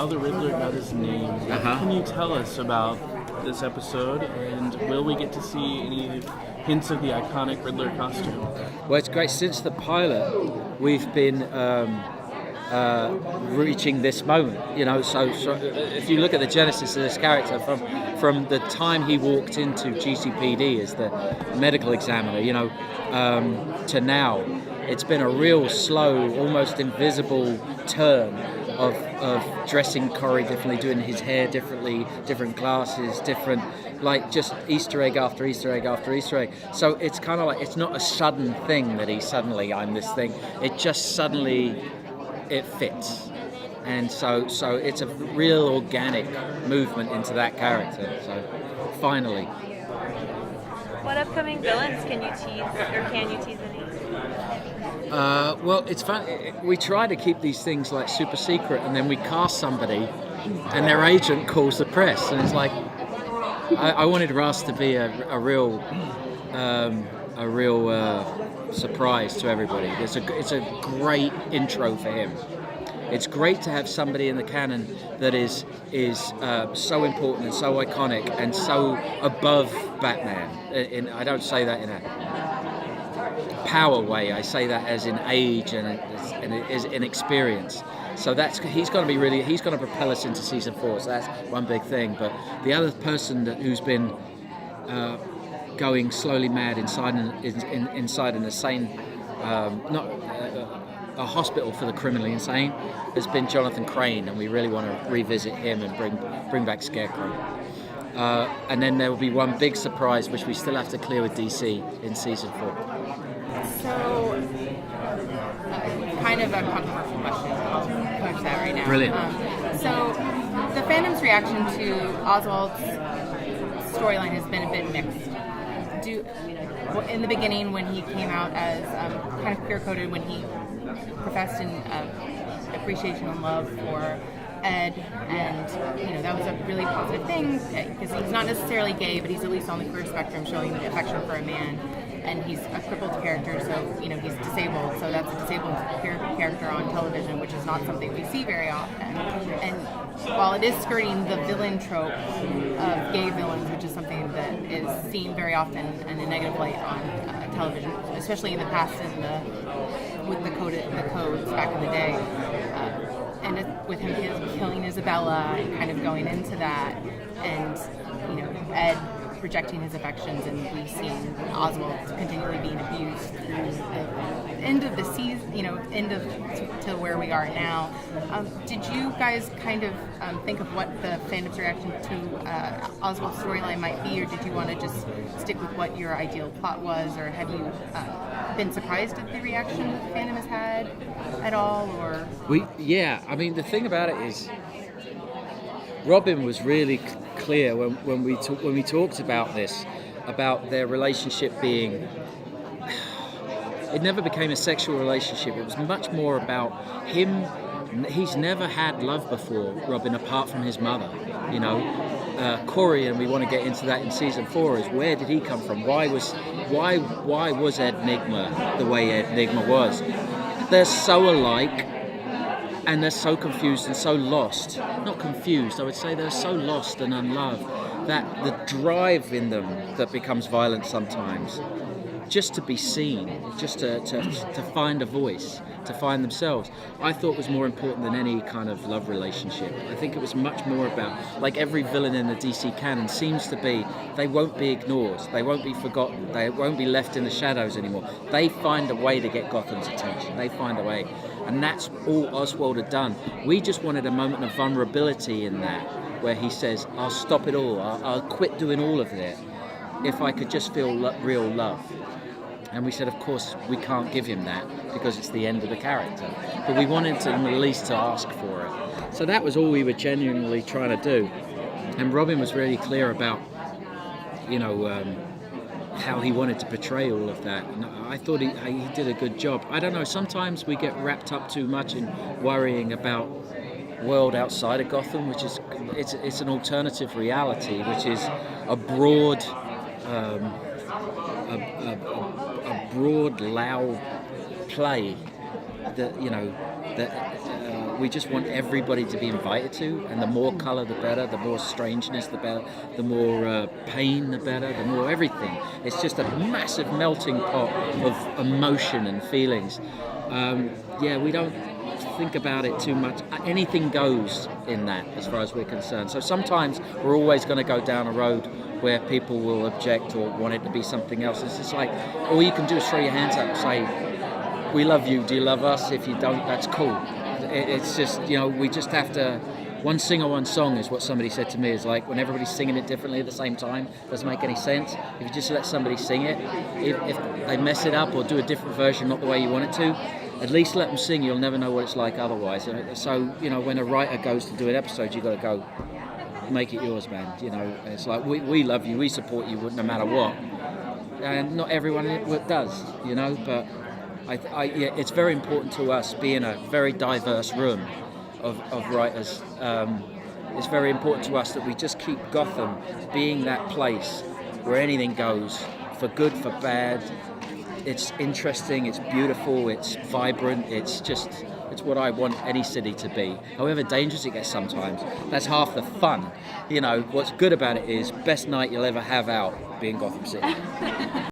how the Riddler got his name. What can you tell us about this episode, and will we get to see any hints of the iconic Riddler costume? Well, it's great. Since the pilot, we've been reaching this moment. So if you look at the genesis of this character from the time he walked into GCPD as the medical examiner, to now, it's been a real slow, almost invisible turn of dressing Corey differently, doing his hair differently, different glasses, different, like just Easter egg after Easter egg after Easter egg. So it's kind of like, it's not a sudden thing that I'm this thing. It just suddenly, it fits. And so it's a real organic movement into that character. So finally. What upcoming villains can you tease, or can you tease any? Well, it's fun. We try to keep these things like super secret, and then we cast somebody, and their agent calls the press, and it's like, I wanted Russ to be a real surprise to everybody. It's a great intro for him. It's great to have somebody in the canon that is so important and so iconic and so above Batman. I don't say that in a power way. I say that as in age and in experience. So he's going to propel us into season 4. So that's one big thing. But the other person who's been going slowly mad inside an insane, a hospital for the criminally insane, has been Jonathan Crane, and we really want to revisit him and bring back Scarecrow. And then there will be one big surprise which we still have to clear with DC in season 4. So, kind of a controversial question. I'll push that right now. Brilliant. So, the fandom's reaction to Oswald's storyline has been a bit mixed. In the beginning, when he came out as kind of queer-coded, when he professed an appreciation and love for Ed, and that was a really positive thing, because he's not necessarily gay, but he's at least on the queer spectrum, showing affection for a man, and he's a crippled character, so he's disabled, so that's a disabled queer character on television, which is not something we see very often. And while it is skirting the villain trope of gay villains, which is something that is seen very often in a negative light on television, especially in the past with the codes back in the day, and with him killing Isabella and kind of going into that, and Ed rejecting his affections, and we've seen Oswald continually being abused through the end of the season, to where we are now. Did you guys kind of think of what the fandom's reaction to Oswald's storyline might be, or did you want to just stick with what your ideal plot was, or have you been surprised at the reaction that the fandom has had at all? Or I mean, the thing about it is, Robin was really clear when we talked about this, about their relationship being, it never became a sexual relationship. It was much more about him. He's never had love before, Robin, apart from his mother. Corey, and we want to get into that in season 4, is where did he come from? Why was Ed Nygma the way Ed Nygma was? They're so alike, and they're so confused and so lost. Not confused, I would say they're so lost and unloved that the drive in them that becomes violent sometimes, just to be seen, just to find a voice, to find themselves, I thought was more important than any kind of love relationship. I think it was much more about, like every villain in the DC canon seems to be, they won't be ignored, they won't be forgotten, they won't be left in the shadows anymore. They find a way to get Gotham's attention, they find a way. And that's all Oswald had done. We just wanted a moment of vulnerability in that, where he says, I'll stop it all, I'll quit doing all of it if I could just feel real love. And we said, of course, we can't give him that because it's the end of the character. But we wanted him at least to ask for it. So that was all we were genuinely trying to do. And Robin was really clear about, how he wanted to portray all of that. And I thought he did a good job. I don't know, sometimes we get wrapped up too much in worrying about world outside of Gotham, which is, it's an alternative reality, which is a broad, loud play that we just want everybody to be invited to, and the more colour the better, the more strangeness the better, the more pain the better, the more everything. It's just a massive melting pot of emotion and feelings. We don't think about it too much. Anything goes in that, as far as we're concerned. So sometimes we're always going to go down a road where people will object or want it to be something else. It's just like, all you can do is throw your hands up and say, we love you, do you love us? If you don't, that's cool. It's just, we just have to, one singer, one song is what somebody said to me, is like when everybody's singing it differently at the same time, doesn't make any sense. If you just let somebody sing it, if they mess it up or do a different version, not the way you want it to, at least let them sing, you'll never know what it's like otherwise. So, when a writer goes to do an episode, you've got to go, make it yours, man. It's like, we love you, we support you no matter what. And not everyone does, but it's very important to us, being a very diverse room of writers. It's very important to us that we just keep Gotham being that place where anything goes, for good, for bad. It's interesting, it's beautiful, it's vibrant, it's what I want any city to be. However dangerous it gets sometimes, that's half the fun. What's good about it is best night you'll ever have out being Gotham City.